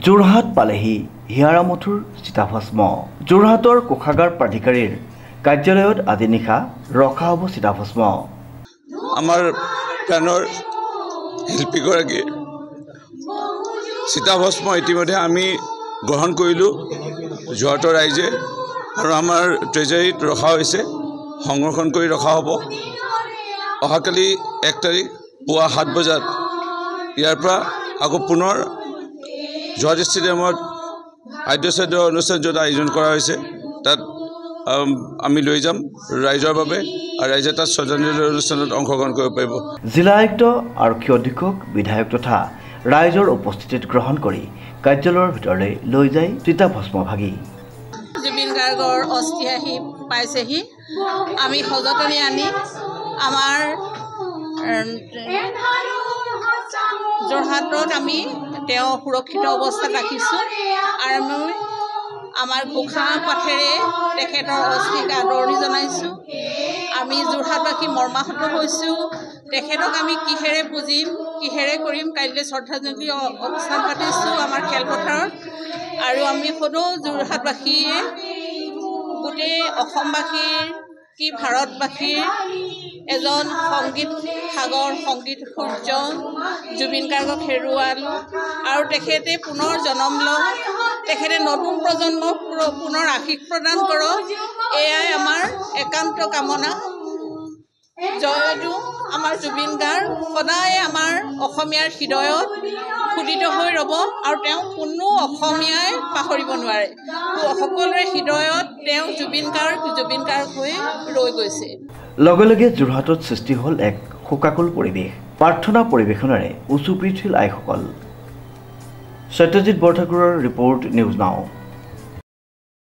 যোৰহাট পালেহি হিয়াৰামথুৰ চিতাভস্ম। যোৰহাটৰ কোষাগাৰ প্ৰাধিকাৰীৰ কাৰ্যালয়ত আজি নিশা ৰখা হ'ব চিতাভস্ম। আমাৰ প্ৰাণৰ শিল্পীগৰাকী চিতাভস্ম ইতিমধ্যে আমি গ্ৰহণ কৰিলোঁ যোৰহাটৰ ৰাইজে, আৰু আমাৰ ট্ৰেজাৰীত ৰখা হৈছে, সংৰক্ষণ কৰি ৰখা হ'ব। অহাকালি 1 তাৰিখ পুৱা 7 বজাত ইয়াৰ পৰা আকৌ পুনৰ যোৰহাট ষ্টেডিয়ামত আদ্যশ্ৰাদ্ধ অনুষ্ঠান য'ত আয়োজন কৰা হৈছে তাত আমি লৈ যাম ৰাইজৰ বাবে, আৰু ৰাইজে তাত শ্ৰদ্ধাঞ্জলি অনুষ্ঠানত অংশগ্ৰহণ কৰিব পাৰিব। জিলা আয়ুক্ত আৰক্ষী অধীক্ষক বিধায়ক তথা ৰাইজৰ উপস্থিতিত গ্ৰহণ কৰি কাৰ্যালয়ৰ ভিতৰলৈ লৈ যায় চিতাভস্ম ভাগি। জুবিন গাৰ্গৰ অস্থি আহি পাইছেহি। আমি সযতনে আনি আমাৰ যোৰহাটত আমি তেওঁ সুৰক্ষিত অৱস্থাত ৰাখিছোঁ, আৰু আমি আমাৰ ঘোষা পাঠেৰে তেখেতৰ অস্থিক আদৰণি জনাইছোঁ। আমি যোৰহাটবাসী মৰ্মাহত হৈছোঁ। তেখেতক আমি কিহেৰে পুজিম, কিহেৰে কৰিম, কাইলৈ শ্ৰদ্ধাঞ্জলি অনুষ্ঠান পাতিছোঁ আমাৰ খেলপথাৰত, আৰু আমি সদৌ যোৰহাটবাসীয়ে গোটেই অসমবাসীৰ কি ভাৰতবাসীৰ এজন সংগীত সাগৰ, সংগীত সূৰ্য জুবিন গাৰ্গক হেৰুৱালোঁ, আৰু তেখেতে পুনৰ জনম লওক, তেখেতে নতুন প্ৰজন্মক পুনৰ আশীষ প্ৰদান কৰক, এয়াই আমাৰ একান্ত কামনা। জয়তো আমাৰ জুবিন গাৰ্গ সদায় আমাৰ অসমীয়াৰ হৃদয়ত খোদিত হৈ ৰ'ব, আৰু তেওঁ কোনো অসমীয়াই পাহৰিব নোৱাৰে। সকলোৰে হৃদয়ত তেওঁ জুবিন গাৰ্গ হৈ ৰৈ গৈছে। লগে লগে যোৰহাটত সৃষ্টি হ'ল এক শোকাকুল পৰিৱেশ। প্ৰাৰ্থনা পৰিৱেশনেৰে উচুপি উঠিল আইসকল। সত্যজিৎ বৰঠাকুৰৰ ৰিপৰ্ট, নিউজ নাও।